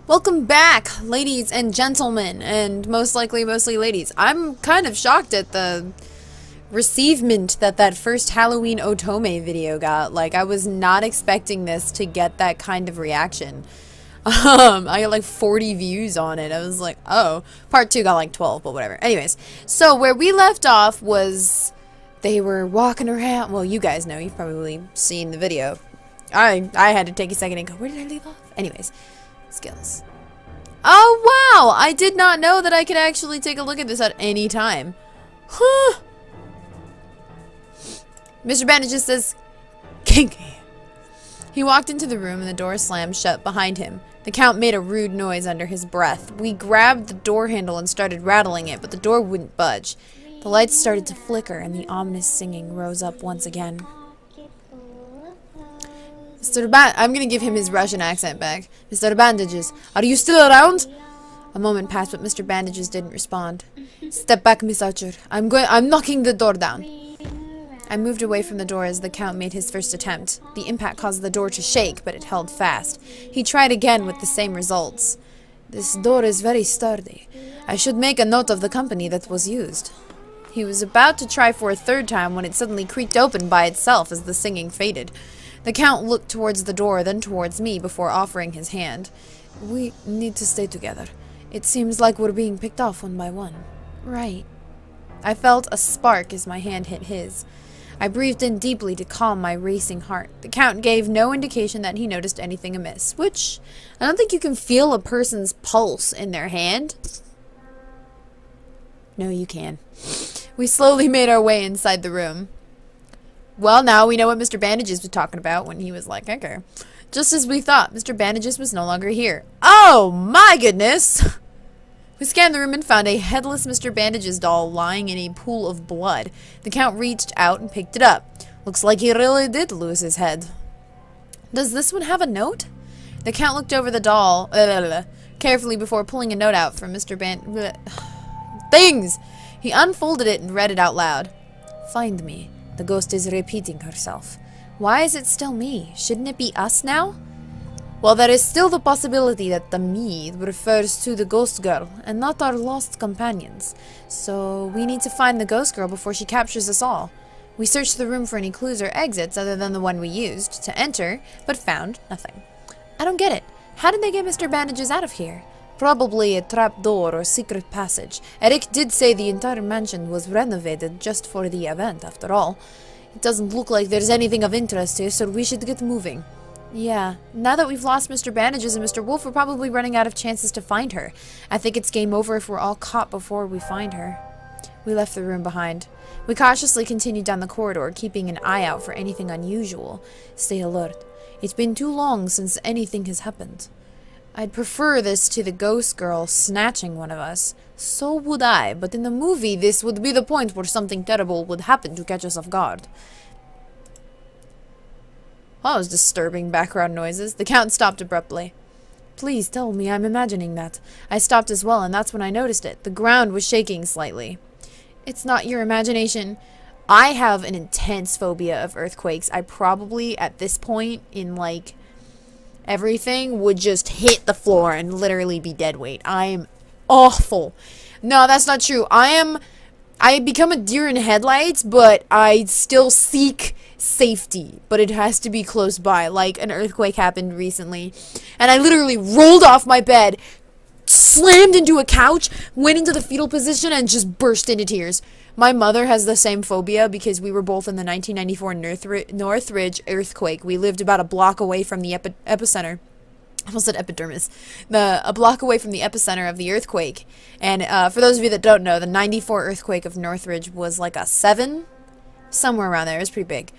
Welcome back, ladies and gentlemen, and mostly ladies. I'm kind of shocked at the receivement that first Halloween Otome video got. Like, I was not expecting this to get that kind of reaction. I got like 40 views on it. I was like, oh. Part 2 got like 12, but whatever. Anyways, so where we left off was they were walking around. Well, you guys know. You've probably seen the video. I had to take a second and go, where did I leave off? Anyways. Skills. Oh, wow! I did not know that I could actually take a look at this at any time. Huh. Mr. Bandages says, kinky. He walked into the room and the door slammed shut behind him. The Count made a rude noise under his breath. We grabbed the door handle and started rattling it, but the door wouldn't budge. The lights started to flicker and the ominous singing rose up once again. I'm gonna give him his Russian accent back. Mr. Bandages, are you still around? A moment passed, but Mr. Bandages didn't respond. Step back, Miss Archer. I'm knocking the door down. I moved away from the door as the Count made his first attempt. The impact caused the door to shake, but it held fast. He tried again with the same results. This door is very sturdy. I should make a note of the company that was used. He was about to try for a third time when it suddenly creaked open by itself as the singing faded. The Count looked towards the door, then towards me, before offering his hand. We need to stay together. It seems like we're being picked off one by one. Right. I felt a spark as my hand hit his. I breathed in deeply to calm my racing heart. The Count gave no indication that he noticed anything amiss, which I don't think you can feel a person's pulse in their hand. No, you can. We slowly made our way inside the room. Well, now we know what Mr. Bandages was talking about when he was like, okay. Just as we thought, Mr. Bandages was no longer here. Oh, my goodness! We scanned the room and found a headless Mr. Bandages doll lying in a pool of blood. The Count reached out and picked it up. Looks like he really did lose his head. Does this one have a note? The Count looked over the doll carefully before pulling a note out from Mr. Things! He unfolded it and read it out loud. Find me. The ghost is repeating herself. Why is it still me? Shouldn't it be us now? Well, there is still the possibility that the me refers to the ghost girl and not our lost companions. So we need to find the ghost girl before she captures us all. We searched the room for any clues or exits other than the one we used to enter, but found nothing. I don't get it. How did they get Mr. Bandages out of here? Probably a trap door or secret passage. Eric did say the entire mansion was renovated just for the event, after all. It doesn't look like there's anything of interest here, so we should get moving. Yeah, now that we've lost Mr. Bandages and Mr. Wolf, we're probably running out of chances to find her. I think it's game over if we're all caught before we find her. We left the room behind. We cautiously continued down the corridor, keeping an eye out for anything unusual. Stay alert. It's been too long since anything has happened. I'd prefer this to the ghost girl snatching one of us. So would I, but in the movie this would be the point where something terrible would happen to catch us off guard. That was disturbing background noises. The Count stopped abruptly. Please tell me I'm imagining that. I stopped as well, and that's when I noticed it. The ground was shaking slightly. It's not your imagination. I have an intense phobia of earthquakes. I probably, at this point, in like everything would just hit the floor and literally be dead weight. I'm awful. No, that's not true. I become a deer in headlights, but I still seek safety. But it has to be close by. Like an earthquake happened recently, and I literally rolled off my bed, slammed into a couch, went into the fetal position, and just burst into tears. My mother has the same phobia because we were both in the 1994 Northridge earthquake. We lived about a block away from the epicenter. I almost said epidermis. A block away from the epicenter of the earthquake. And for those of you that don't know, the 94 earthquake of Northridge was like a 7? Somewhere around there. It was pretty big.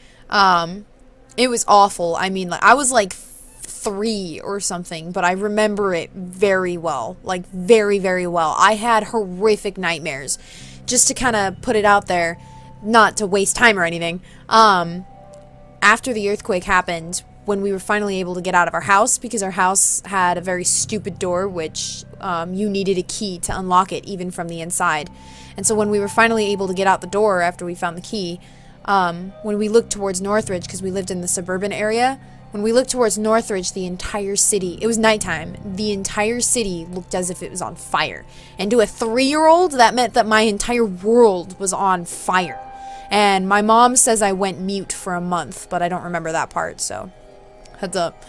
It was awful. I mean, like, I was like 3 or something, but I remember it very well. Like, very, very well. I had horrific nightmares. Just to kind of put it out there, not to waste time or anything, after the earthquake happened, when we were finally able to get out of our house, because our house had a very stupid door, which you needed a key to unlock it, even from the inside. And so when we were finally able to get out the door after we found the key, when we looked towards Northridge, because we lived in the suburban area, When we looked towards Northridge, the entire city, it was nighttime, the entire city looked as if it was on fire. And to a 3-year-old, that meant that my entire world was on fire. And my mom says I went mute for a month, but I don't remember that part, so heads up.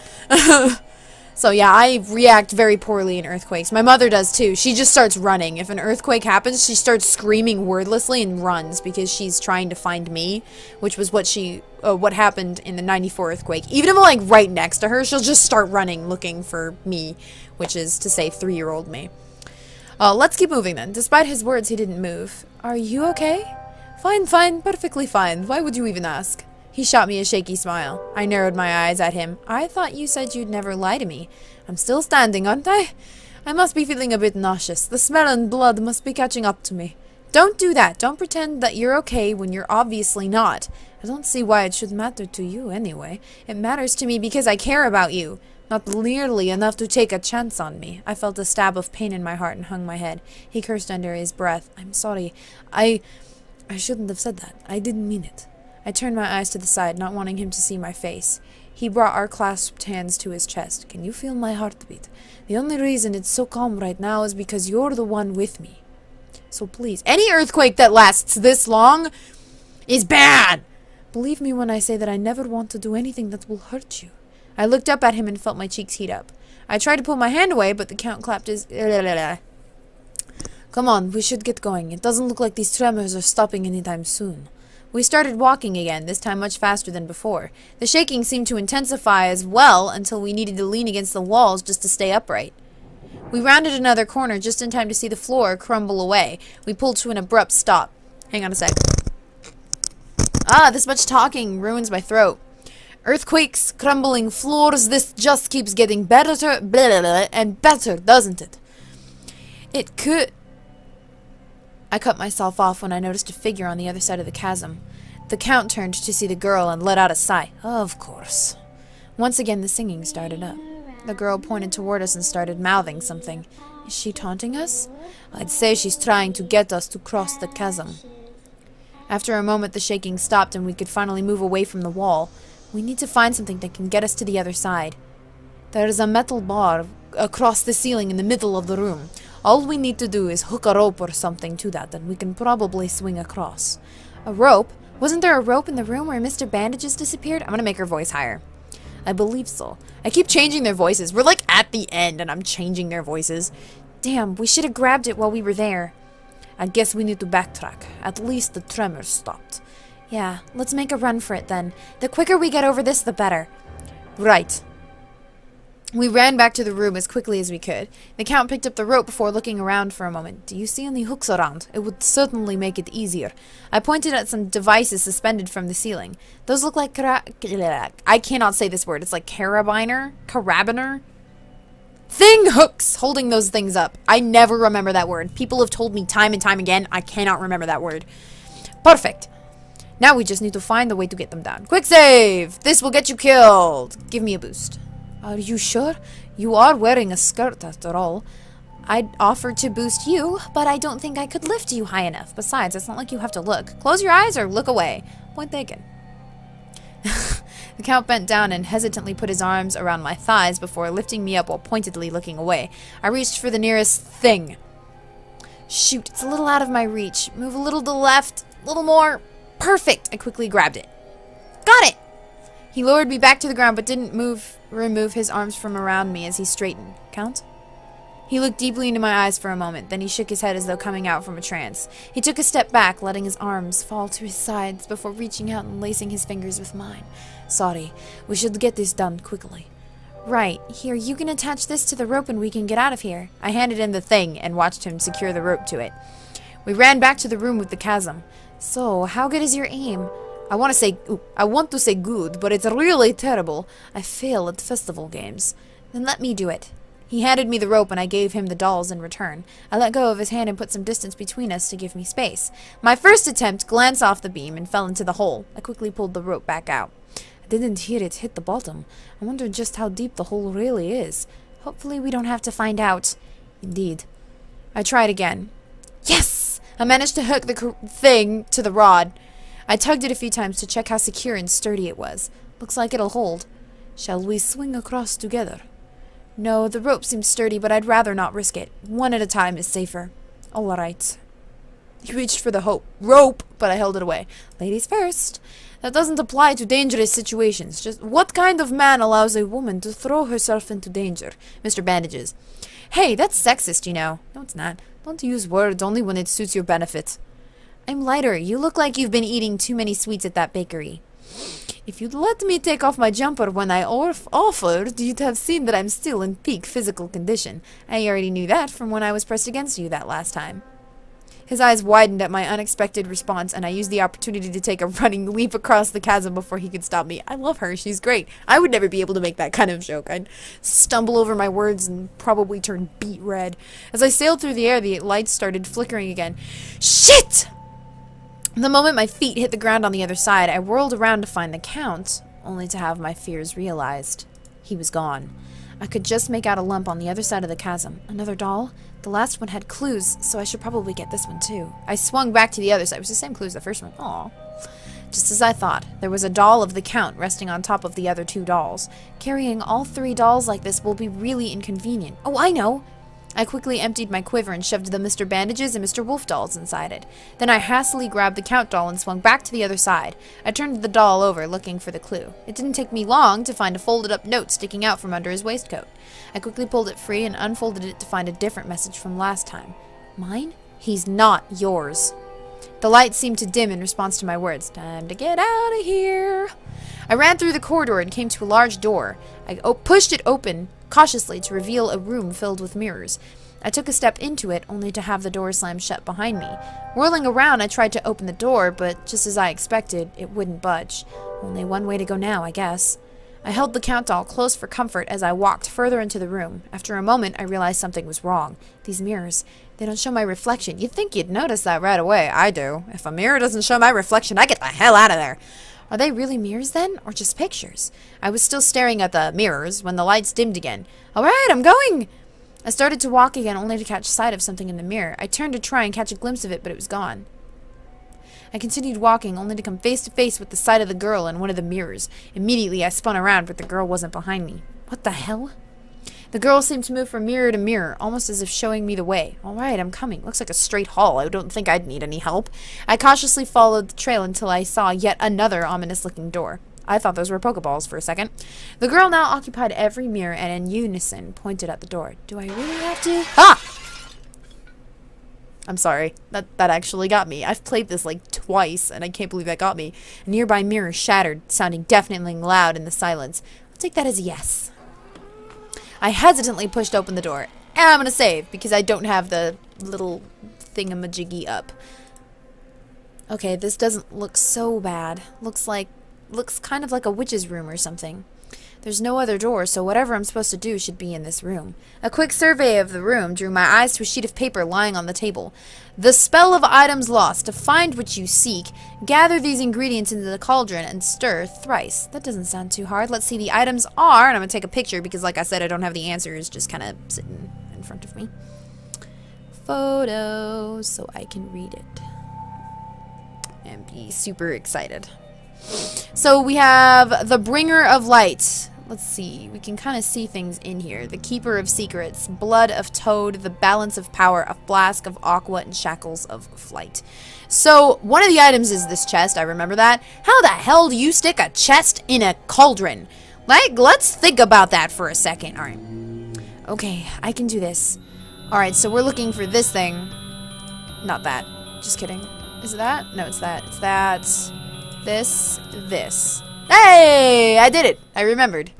So yeah, I react very poorly in earthquakes. My mother does too. She just starts running. If an earthquake happens, she starts screaming wordlessly and runs because she's trying to find me, which was what happened in the 94 earthquake. Even if I'm like right next to her, she'll just start running looking for me, which is to say 3-year-old me. Let's keep moving then. Despite his words, he didn't move. Are you okay? Fine, perfectly fine. Why would you even ask? He shot me a shaky smile. I narrowed my eyes at him. I thought you said you'd never lie to me. I'm still standing, aren't I? I must be feeling a bit nauseous. The smell and blood must be catching up to me. Don't do that. Don't pretend that you're okay when you're obviously not. I don't see why it should matter to you anyway. It matters to me because I care about you. Not nearly enough to take a chance on me. I felt a stab of pain in my heart and hung my head. He cursed under his breath. I'm sorry. I shouldn't have said that. I didn't mean it. I turned my eyes to the side, not wanting him to see my face. He brought our clasped hands to his chest. Can you feel my heartbeat? The only reason it's so calm right now is because you're the one with me. So please, any earthquake that lasts this long is bad. Believe me when I say that I never want to do anything that will hurt you. I looked up at him and felt my cheeks heat up. I tried to pull my hand away, but the Count clapped his... Come on, we should get going. It doesn't look like these tremors are stopping anytime soon. We started walking again, this time much faster than before. The shaking seemed to intensify as well until we needed to lean against the walls just to stay upright. We rounded another corner just in time to see the floor crumble away. We pulled to an abrupt stop. Hang on a sec. This much talking ruins my throat. Earthquakes, crumbling floors, this just keeps getting better and better, doesn't it? It could... I cut myself off when I noticed a figure on the other side of the chasm. The Count turned to see the girl and let out a sigh. Of course. Once again the singing started up. The girl pointed toward us and started mouthing something. Is she taunting us? I'd say she's trying to get us to cross the chasm. After a moment the shaking stopped and we could finally move away from the wall. We need to find something that can get us to the other side. There is a metal bar across the ceiling in the middle of the room. All we need to do is hook a rope or something to that, and we can probably swing across. A rope? Wasn't there a rope in the room where Mr. Bandages disappeared? I'm gonna make her voice higher. I believe so. I keep changing their voices. We're like at the end and I'm changing their voices. Damn, we should have grabbed it while we were there. I guess we need to backtrack. At least the tremors stopped. Yeah, let's make a run for it then. The quicker we get over this, the better. Right. We ran back to the room as quickly as we could. The Count picked up the rope before looking around for a moment. Do you see any hooks around? It would certainly make it easier. I pointed at some devices suspended from the ceiling. Those look like I cannot say this word. It's like carabiner? Thing hooks! Holding those things up. I never remember that word. People have told me time and time again. I cannot remember that word. Perfect. Now we just need to find a way to get them down. Quick save! This will get you killed. Give me a boost. Are you sure? You are wearing a skirt after all. I'd offer to boost you, but I don't think I could lift you high enough. Besides, it's not like you have to look. Close your eyes or look away. Point taken. The Count bent down and hesitantly put his arms around my thighs before lifting me up while pointedly looking away. I reached for the nearest thing. Shoot, it's a little out of my reach. Move a little to the left. A little more. Perfect! I quickly grabbed it. Got it! He lowered me back to the ground but didn't remove his arms from around me as he straightened. Count? He looked deeply into my eyes for a moment, then he shook his head as though coming out from a trance. He took a step back, letting his arms fall to his sides before reaching out and lacing his fingers with mine. Sorry, we should get this done quickly. Right, here, you can attach this to the rope and we can get out of here. I handed him the thing and watched him secure the rope to it. We ran back to the room with the chasm. So, how good is your aim? I want to say good, but it's really terrible. I fail at festival games. Then let me do it. He handed me the rope and I gave him the dolls in return. I let go of his hand and put some distance between us to give me space. My first attempt glanced off the beam and fell into the hole. I quickly pulled the rope back out. I didn't hear it hit the bottom. I wonder just how deep the hole really is. Hopefully we don't have to find out. Indeed. I tried again. Yes! I managed to hook the thing to the rod. I tugged it a few times to check how secure and sturdy it was. Looks like it'll hold. Shall we swing across together? No, the rope seems sturdy, but I'd rather not risk it. One at a time is safer. All right. He reached for the rope, but I held it away. Ladies first. That doesn't apply to dangerous situations. Just what kind of man allows a woman to throw herself into danger? Mr. Bandages. Hey, that's sexist, you know. No, it's not. Don't use words only when it suits your benefit. I'm lighter. You look like you've been eating too many sweets at that bakery. If you'd let me take off my jumper when I offered, you'd have seen that I'm still in peak physical condition. I already knew that from when I was pressed against you that last time. His eyes widened at my unexpected response, and I used the opportunity to take a running leap across the chasm before he could stop me. I love her. She's great. I would never be able to make that kind of joke. I'd stumble over my words and probably turn beet red. As I sailed through the air, the lights started flickering again. Shit! The moment my feet hit the ground on the other side, I whirled around to find the Count, only to have my fears realized. He was gone. I could just make out a lump on the other side of the chasm. Another doll? The last one had clues, so I should probably get this one too. I swung back to the other side. It was the same clues as the first one. Aw. Just as I thought, there was a doll of the Count resting on top of the other two dolls. Carrying all three dolls like this will be really inconvenient. Oh, I know! I quickly emptied my quiver and shoved the Mr. Bandages and Mr. Wolf dolls inside it. Then I hastily grabbed the Count doll and swung back to the other side. I turned the doll over, looking for the clue. It didn't take me long to find a folded-up note sticking out from under his waistcoat. I quickly pulled it free and unfolded it to find a different message from last time. Mine? He's not yours. The light seemed to dim in response to my words. Time to get out of here. I ran through the corridor and came to a large door. I pushed it open cautiously to reveal a room filled with mirrors. I took a step into it, only to have the door slam shut behind me. Whirling around, I tried to open the door, but just as I expected, it wouldn't budge. Only one way to go now, I guess. I held the Count doll close for comfort as I walked further into the room. After a moment, I realized something was wrong. These mirrors, they don't show my reflection. You'd think you'd notice that right away. I do. If a mirror doesn't show my reflection, I get the hell out of there. Are they really mirrors then, or just pictures? I was still staring at the mirrors when the lights dimmed again. All right, I'm going! I started to walk again, only to catch sight of something in the mirror. I turned to try and catch a glimpse of it, but it was gone. I continued walking, only to come face to face with the sight of the girl in one of the mirrors. Immediately, I spun around, but the girl wasn't behind me. What the hell? The girl seemed to move from mirror to mirror, almost as if showing me the way. All right, I'm coming. Looks like a straight hall. I don't think I'd need any help. I cautiously followed the trail until I saw yet another ominous-looking door. I thought those were Pokeballs for a second. The girl now occupied every mirror and in unison pointed at the door. Do I really have to? Ah! I'm sorry. That actually got me. I've played this like twice, and I can't believe that got me. A nearby mirror shattered, sounding deafeningly loud in the silence. I'll take that as a yes. I hesitantly pushed open the door. And I'm gonna save, because I don't have the little thingamajiggy up. Okay, this doesn't look so bad. Looks kind of like a witch's room or something. There's no other door, so whatever I'm supposed to do should be in this room. A quick survey of the room drew my eyes to a sheet of paper lying on the table. The spell of items lost. To find what you seek, gather these ingredients into the cauldron and stir thrice. That doesn't sound too hard. Let's see, the items are, and I'm going to take a picture because like I said, I don't have the answers just kind of sitting in front of me. Photos, so I can read it. And be super excited. So we have the Bringer of Light. Let's see. We can kind of see things in here. The Keeper of Secrets. Blood of Toad. The Balance of Power. A Flask of Aqua. And Shackles of Flight. So one of the items is this chest. I remember that. How the hell do you stick a chest in a cauldron? Like, let's think about that for a second. Alright. Okay, I can do this. Alright, so we're looking for this thing. Not that. Just kidding. Is it that? No, it's that. It's that. This. Hey! I did it! I remembered.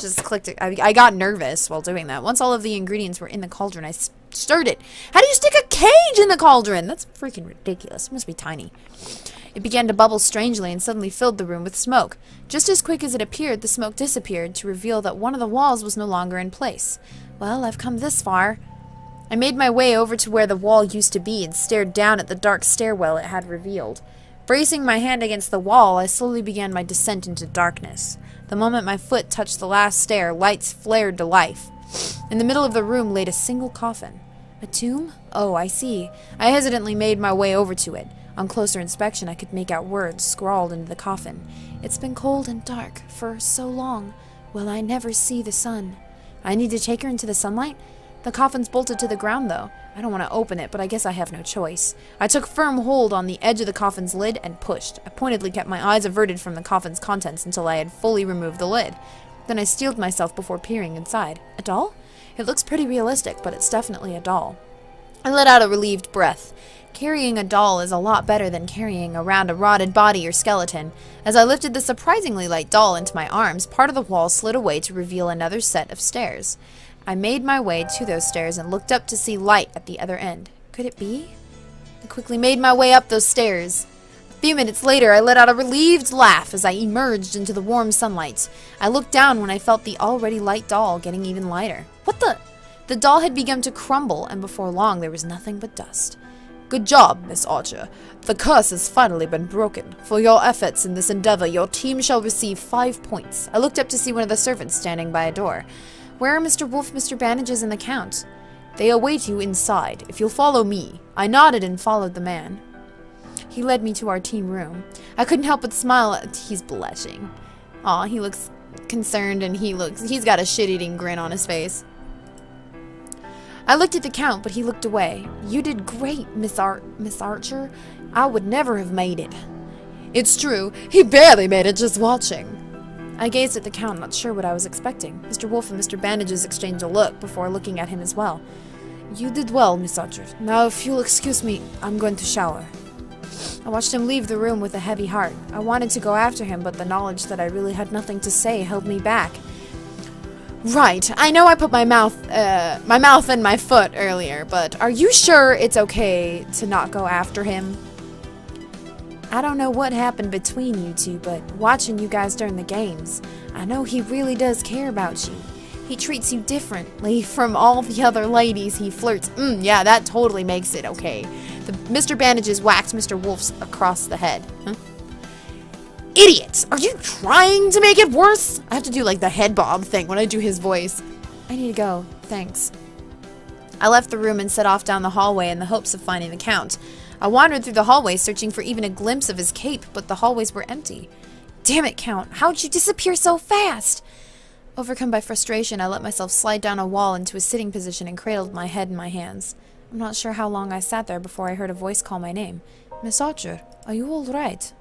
Just clicked it. I got nervous while doing that. Once all of the ingredients were in the cauldron, I stirred it. How do you stick a cage in the cauldron? That's freaking ridiculous. It must be tiny. It began to bubble strangely and suddenly filled the room with smoke. Just as quick as it appeared, the smoke disappeared to reveal that one of the walls was no longer in place. Well, I've come this far. I made my way over to where the wall used to be and stared down at the dark stairwell it had revealed. Bracing my hand against the wall, I slowly began my descent into darkness. The moment my foot touched the last stair, lights flared to life. In the middle of the room laid a single coffin. A tomb? Oh, I see. I hesitantly made my way over to it. On closer inspection, I could make out words scrawled into the coffin. It's been cold and dark for so long. Will I never see the sun? I need to take her into the sunlight? The coffin's bolted to the ground, though. I don't want to open it, but I guess I have no choice. I took firm hold on the edge of the coffin's lid and pushed. I pointedly kept my eyes averted from the coffin's contents until I had fully removed the lid. Then I steeled myself before peering inside. A doll? It looks pretty realistic, but it's definitely a doll. I let out a relieved breath. Carrying a doll is a lot better than carrying around a rotted body or skeleton. As I lifted the surprisingly light doll into my arms, part of the wall slid away to reveal another set of stairs. I made my way to those stairs and looked up to see light at the other end. Could it be? I quickly made my way up those stairs. A few minutes later, I let out a relieved laugh as I emerged into the warm sunlight. I looked down when I felt the already light doll getting even lighter. What the? The doll had begun to crumble, and before long there was nothing but dust. Good job, Miss Archer. The curse has finally been broken. For your efforts in this endeavor, your team shall receive 5 points. I looked up to see one of the servants standing by a door. Where are Mr. Wolf, Mr. Bandages, and the Count? They await you inside, if you'll follow me. I nodded and followed the man. He led me to our team room. I couldn't help but smile he's blushing. Aw, he looks concerned and he's got a shit-eating grin on his face. I looked at the Count, but he looked away. You did great, Miss Archer. I would never have made it. It's true. He barely made it just watching. I gazed at the Count, not sure what I was expecting. Mr. Wolf and Mr. Bandages exchanged a look before looking at him as well. You did well, Miss Archer. Now, if you'll excuse me, I'm going to shower. I watched him leave the room with a heavy heart. I wanted to go after him, but the knowledge that I really had nothing to say held me back. Right, I know I put my mouth and my foot earlier, but are you sure it's okay to not go after him? I don't know what happened between you two, but watching you guys during the games, I know he really does care about you. He treats you differently from all the other ladies he flirts. Yeah, that totally makes it okay. Mr. Bandages whacked Mr. Wolf's across the head. Huh? Idiots! Are you trying to make it worse? I have to do like the head bob thing when I do his voice. I need to go. Thanks. I left the room and set off down the hallway in the hopes of finding the Count. I wandered through the hallway searching for even a glimpse of his cape, but the hallways were empty. Damn it, Count. How'd you disappear so fast? Overcome by frustration, I let myself slide down a wall into a sitting position and cradled my head in my hands. I'm not sure how long I sat there before I heard a voice call my name. Miss Archer, are you all right?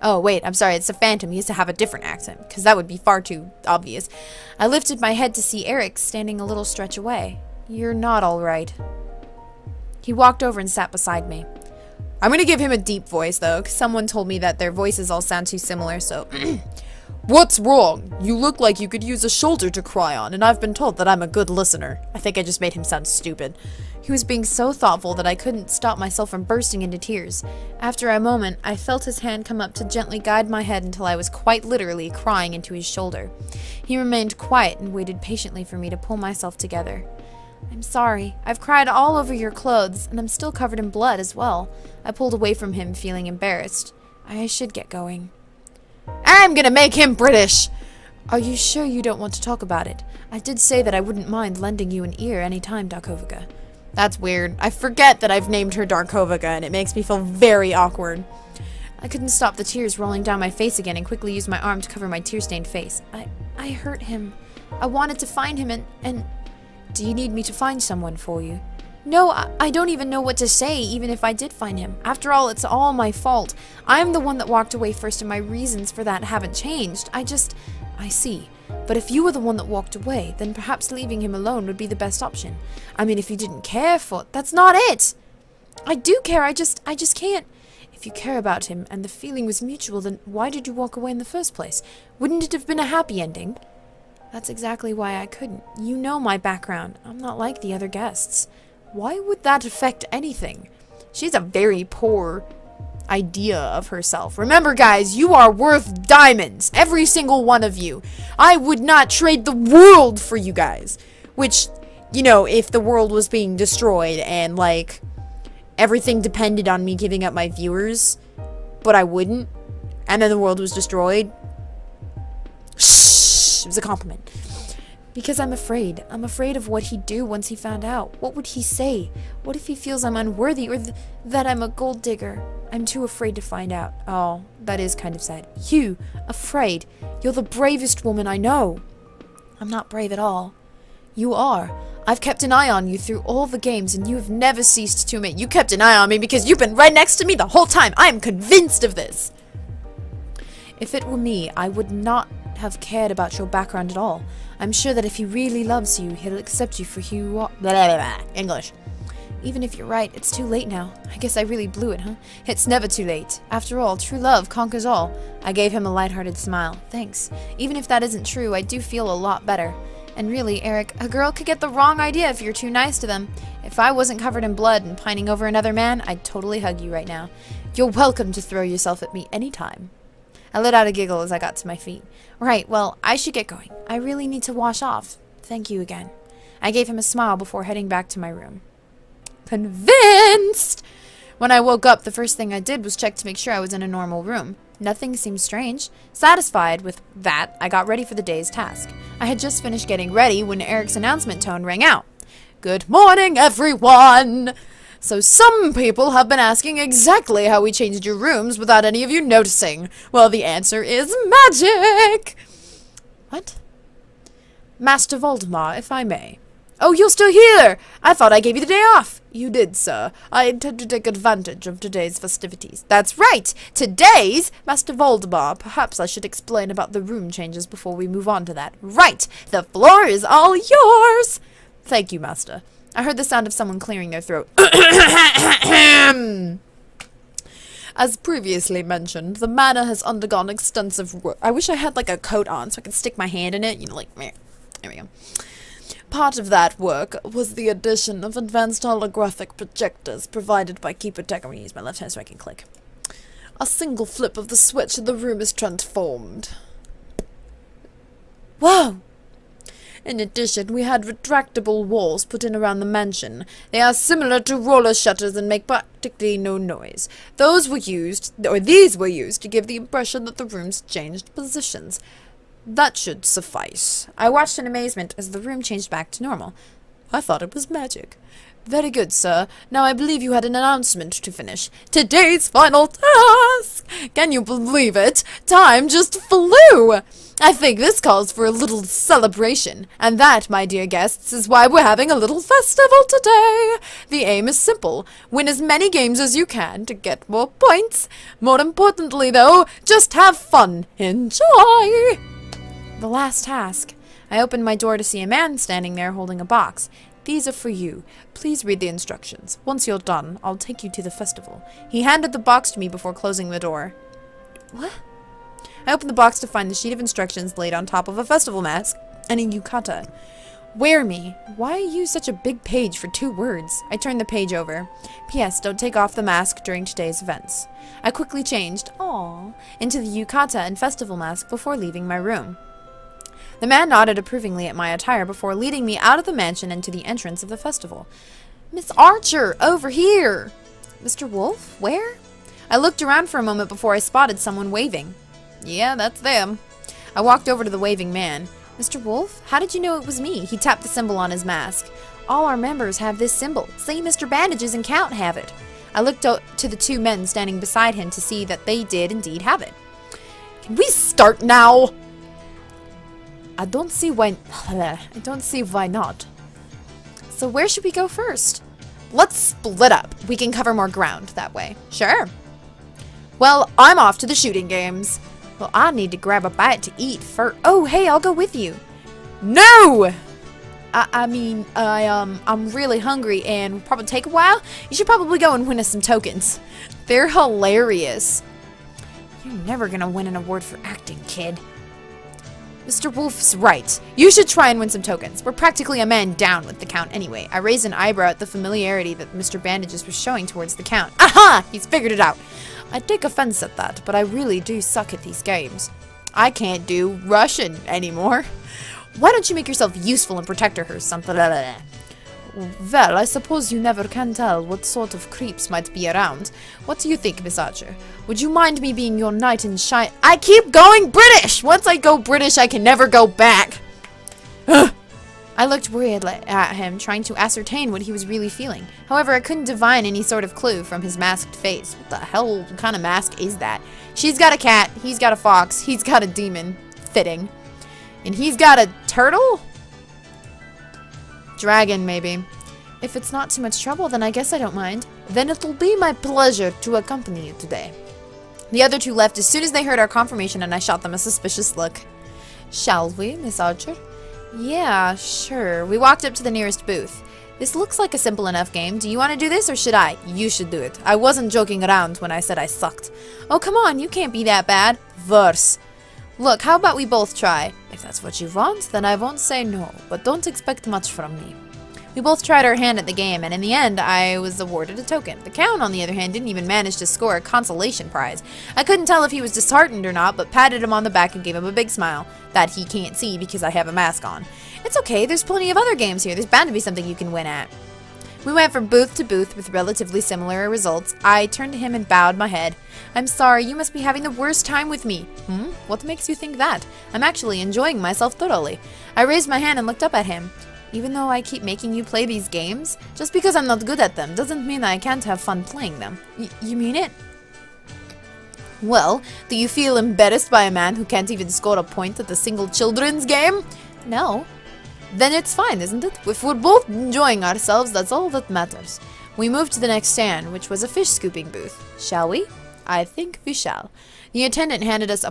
Oh, wait, I'm sorry, it's a phantom. He used to have a different accent, because that would be far too obvious. I lifted my head to see Eric standing a little stretch away. You're not all right. He walked over and sat beside me. I'm going to give him a deep voice, though, because someone told me that their voices all sound too similar, so... What's wrong? You look like you could use a shoulder to cry on, and I've been told that I'm a good listener. I think I just made him sound stupid. He was being so thoughtful that I couldn't stop myself from bursting into tears. After a moment, I felt his hand come up to gently guide my head until I was quite literally crying into his shoulder. He remained quiet and waited patiently for me to pull myself together. I'm sorry. I've cried all over your clothes, and I'm still covered in blood as well. I pulled away from him, feeling embarrassed. I should get going. I'm gonna make him British! Are you sure you don't want to talk about it? I did say that I wouldn't mind lending you an ear any time, Darkovika. That's weird. I forget that I've named her Darkovika, and it makes me feel very awkward. I couldn't stop the tears rolling down my face again and quickly used my arm to cover my tear-stained face. I hurt him. I wanted to find him and... Do you need me to find someone for you? No, I don't even know what to say, even if I did find him. After all, it's all my fault. I'm the one that walked away first, and my reasons for that haven't changed. I see. But if you were the one that walked away, then perhaps leaving him alone would be the best option. I mean, if you didn't care for... That's not it! I do care, I just can't... If you care about him, and the feeling was mutual, then why did you walk away in the first place? Wouldn't it have been a happy ending? That's exactly why I couldn't. You know my background. I'm not like the other guests. Why would that affect anything? She's a very poor idea of herself. Remember, guys, you are worth diamonds. Every single one of you. I would not trade the world for you guys. Which, you know, if the world was being destroyed and, like, everything depended on me giving up my viewers, but I wouldn't, and then the world was destroyed. Shh! It was a compliment. Because I'm afraid. I'm afraid of what he'd do once he found out. What would he say? What if he feels I'm unworthy or that I'm a gold digger? I'm too afraid to find out. Oh, that is kind of sad. You, afraid? You're the bravest woman I know. I'm not brave at all. You are. I've kept an eye on you through all the games, and you have never ceased to admit you kept an eye on me because you've been right next to me the whole time. I am convinced of this. If it were me, I would not have cared about your background at all. I'm sure that if he really loves you, he'll accept you for who you are. Blah, blah, blah. English. Even if you're right, it's too late now. I guess I really blew it, huh? It's never too late. After all, true love conquers all. I gave him a lighthearted smile. Thanks. Even if that isn't true, I do feel a lot better. And really, Eric, a girl could get the wrong idea if you're too nice to them. If I wasn't covered in blood and pining over another man, I'd totally hug you right now. You're welcome to throw yourself at me anytime. I let out a giggle as I got to my feet. Right, well, I should get going. I really need to wash off. Thank you again. I gave him a smile before heading back to my room. Convinced! When I woke up, the first thing I did was check to make sure I was in a normal room. Nothing seemed strange. Satisfied with that, I got ready for the day's task. I had just finished getting ready when Eric's announcement tone rang out. Good morning, everyone! So some people have been asking exactly how we changed your rooms without any of you noticing. Well, the answer is magic! What? Master Voldemar, if I may. Oh, you're still here! I thought I gave you the day off. You did, sir. I intend to take advantage of today's festivities. That's right! Today's Master Voldemar. Perhaps I should explain about the room changes before we move on to that. Right! The floor is all yours! Thank you, Master. I heard the sound of someone clearing their throat. As previously mentioned, the manor has undergone extensive work. I wish I had like a coat on so I could stick my hand in it. You know, like, there we go. Part of that work was the addition of advanced holographic projectors provided by Keeper Tech. I'm going to use my left hand so I can click. A single flip of the switch and the room is transformed. Whoa! In addition, we had retractable walls put in around the mansion. They are similar to roller shutters and make practically no noise. These were used to give the impression that the rooms changed positions. That should suffice. I watched in amazement as the room changed back to normal. I thought it was magic. Very good, sir. Now I believe you had an announcement to finish. Today's final task! Can you believe it? Time just flew! I think this calls for a little celebration. And that, my dear guests, is why we're having a little festival today. The aim is simple. Win as many games as you can to get more points. More importantly, though, just have fun. Enjoy! The last task. I opened my door to see a man standing there holding a box. These are for you. Please read the instructions. Once you're done, I'll take you to the festival. He handed the box to me before closing the door. What? I opened the box to find the sheet of instructions laid on top of a festival mask and a yukata. Wear me. Why use such a big page for 2 words? I turned the page over. P.S. Don't take off the mask during today's events. I quickly changed, into the yukata and festival mask before leaving my room. The man nodded approvingly at my attire before leading me out of the mansion and to the entrance of the festival. Miss Archer, over here! Mr. Wolf, where? I looked around for a moment before I spotted someone waving. Yeah, that's them. I walked over to the waving man. Mr. Wolf, how did you know it was me? He tapped the symbol on his mask. All our members have this symbol. See, Mr. Bandages and Count have it. I looked to the 2 men standing beside him to see that they did indeed have it. Can we start now? I don't see why not. So where should we go first? Let's split up. We can cover more ground that way. Sure. Well, I'm off to the shooting games. Well, I need to grab a bite to eat first. Oh, hey, I'll go with you. No! I'm really hungry and will probably take a while. You should probably go and win us some tokens. They're hilarious. You're never gonna win an award for acting, kid. Mr. Wolf's right. You should try and win some tokens. We're practically a man down with the Count anyway. I raised an eyebrow at the familiarity that Mr. Bandages was showing towards the Count. Aha! He's figured it out. I take offense at that, but I really do suck at these games. I can't do Russian anymore. Why don't you make yourself useful and protect her or something? Well, I suppose you never can tell what sort of creeps might be around. What do you think, Miss Archer? Would you mind me being your knight in shine? I keep going British! Once I go British, I can never go back. I looked worried at him, trying to ascertain what he was really feeling. However, I couldn't divine any sort of clue from his masked face. What the hell kind of mask is that? She's got a cat, he's got a fox, he's got a demon. Fitting. And he's got a turtle? Dragon, maybe. If it's not too much trouble, then I guess I don't mind. Then it'll be my pleasure to accompany you today. The other two left as soon as they heard our confirmation, and I shot them a suspicious look. Shall we, Miss Archer? Yeah, sure. We walked up to the nearest booth. This looks like a simple enough game. Do you want to do this, or should I? You should do it. I wasn't joking around when I said I sucked. Oh, come on, you can't be that bad. Worse. Look, how about we both try? If that's what you want, then I won't say no, but don't expect much from me. We both tried our hand at the game, and in the end, I was awarded a token. The Count, on the other hand, didn't even manage to score a consolation prize. I couldn't tell if he was disheartened or not, but patted him on the back and gave him a big smile. That he can't see because I have a mask on. It's okay, there's plenty of other games here. There's bound to be something you can win at. We went from booth to booth with relatively similar results. I turned to him and bowed my head. I'm sorry, you must be having the worst time with me. What makes you think that? I'm actually enjoying myself thoroughly. I raised my hand and looked up at him. Even though I keep making you play these games, just because I'm not good at them doesn't mean I can't have fun playing them. You mean it? Well, do you feel embarrassed by a man who can't even score a point at a single children's game? No. Then it's fine, isn't it? If we're both enjoying ourselves, that's all that matters. We moved to the next stand, which was a fish scooping booth. Shall we? I think we shall. The attendant handed us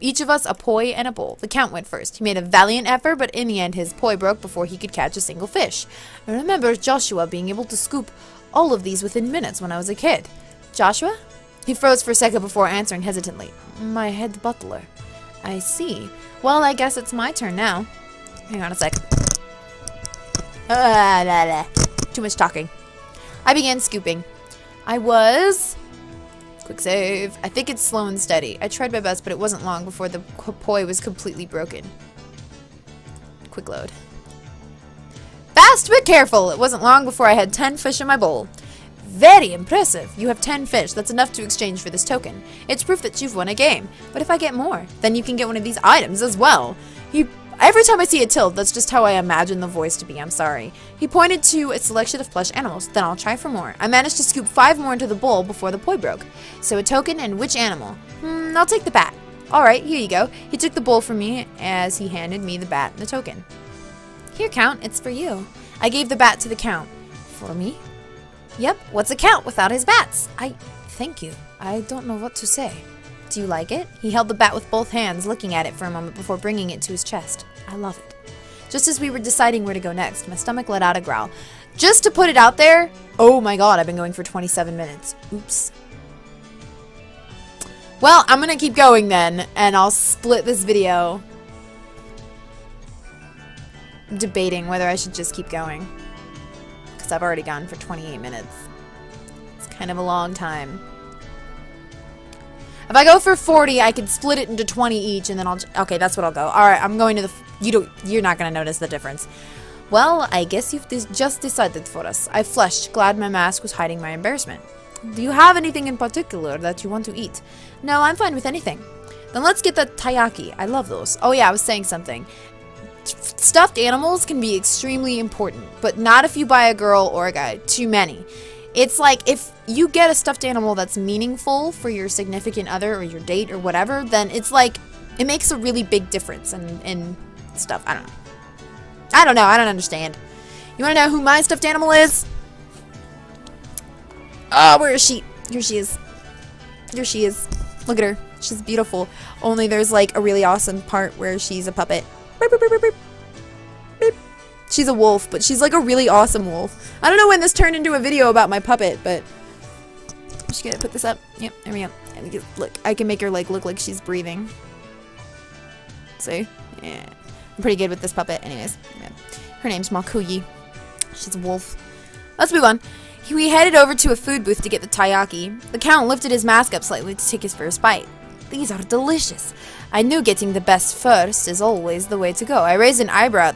each of us a poi and a bowl. The Count went first. He made a valiant effort, but in the end his poi broke before he could catch a single fish. I remember Joshua being able to scoop all of these within minutes when I was a kid. Joshua? He froze for a second before answering hesitantly. My head butler. I see. Well, I guess it's my turn now. Hang on a sec. Too much talking. I began scooping. Quick save. I think it's slow and steady. I tried my best, but it wasn't long before the poi was completely broken. Quick load. Fast but careful. It wasn't long before I had 10 fish in my bowl. Very impressive. You have 10 fish. That's enough to exchange for this token. It's proof that you've won a game. But if I get more, then you can get one of these items as well. Every time I see a tilt, that's just how I imagine the voice to be. I'm sorry. He pointed to a selection of plush animals. Then I'll try for more. I managed to scoop 5 more into the bowl before the poi broke. So a token and which animal? I'll take the bat. Alright, here you go. He took the bowl from me as he handed me the bat and the token. Here, Count. It's for you. I gave the bat to the Count. For me? Yep. What's a Count without his bats? Thank you. I don't know what to say. Do you like it? He held the bat with both hands, looking at it for a moment before bringing it to his chest. I love it. Just as we were deciding where to go next, my stomach let out a growl. Just to put it out there, oh my god, I've been going for 27 minutes. Oops. Well, I'm gonna keep going then, and I'll split this video debating whether I should just keep going. Because I've already gone for 28 minutes. It's kind of a long time. If I go for 40, I can split it into 20 each, and then okay, that's what I'll go. Alright, I'm going to you're not going to notice the difference. Well, I guess you've just decided for us. I flushed, glad my mask was hiding my embarrassment. Do you have anything in particular that you want to eat? No, I'm fine with anything. Then let's get the taiyaki. I love those. Oh yeah, I was saying something. Stuffed animals can be extremely important, but not if you buy a girl or a guy. Too many. It's like, if you get a stuffed animal that's meaningful for your significant other or your date or whatever, then it's like, it makes a really big difference in stuff. I don't know. I don't understand. You want to know who my stuffed animal is? Where is she? Here she is. Here she is. Look at her. She's beautiful. Only there's like a really awesome part where she's a puppet. Beep, beep, beep, beep, beep. Beep. She's a wolf, but she's like a really awesome wolf. I don't know when this turned into a video about my puppet, but I'm just gonna put this up. Yep, there we go. And look, I can make her like look like she's breathing. See? Yeah. I'm pretty good with this puppet. Anyways, yeah. Her name's Makuyi. She's a wolf. Let's move on. We headed over to a food booth to get the taiyaki. The Count lifted his mask up slightly to take his first bite. These are delicious. I knew getting the best first is always the way to go. I raised an eyebrow.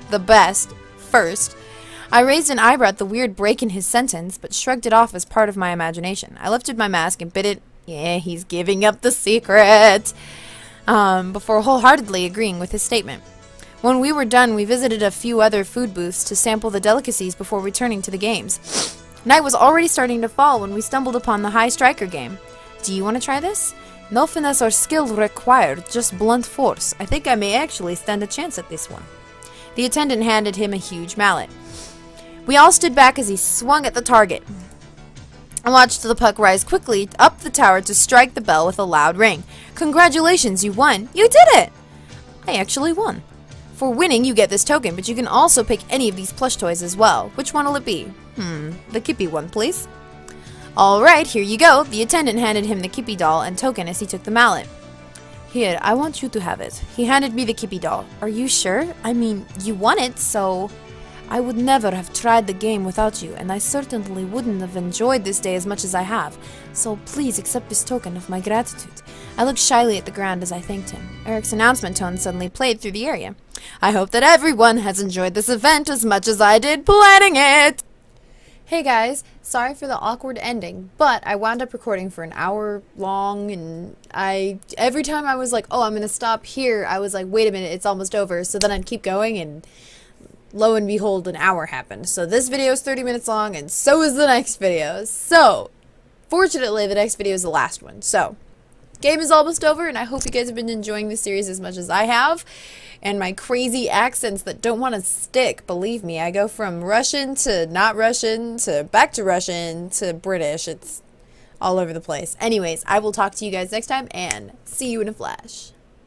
The best first. I raised an eyebrow at the weird break in his sentence, but shrugged it off as part of my imagination. I lifted my mask and bit it. Yeah, he's giving up the secret. Before wholeheartedly agreeing with his statement. When we were done, we visited a few other food booths to sample the delicacies before returning to the games. Night was already starting to fall when we stumbled upon the High Striker game. Do you want to try this? No finesse or skill required, just blunt force. I think I may actually stand a chance at this one. The attendant handed him a huge mallet. We all stood back as he swung at the target. I watched the puck rise quickly up the tower to strike the bell with a loud ring. Congratulations, you won! You did it! I actually won. For winning, you get this token, but you can also pick any of these plush toys as well. Which one will it be? The Kippy one, please. Alright, here you go. The attendant handed him the Kippy doll and token as he took the mallet. Here, I want you to have it. He handed me the Kippy doll. Are you sure? I mean, you won it, so... I would never have tried the game without you, and I certainly wouldn't have enjoyed this day as much as I have. So please accept this token of my gratitude. I looked shyly at the ground as I thanked him. Eric's announcement tone suddenly played through the area. I hope that everyone has enjoyed this event as much as I did planning it! Hey guys, sorry for the awkward ending, but I wound up recording for an hour long, and every time I was like, oh, I'm gonna stop here, I was like, wait a minute, it's almost over, so then I'd keep going, and lo and behold, an hour happened. So this video is 30 minutes long, and so is the next video. So, fortunately, the next video is the last one. So, game is almost over, and I hope you guys have been enjoying this series as much as I have. And my crazy accents that don't want to stick, believe me. I go from Russian to not Russian to back to Russian to British. It's all over the place. Anyways, I will talk to you guys next time, and see you in a flash.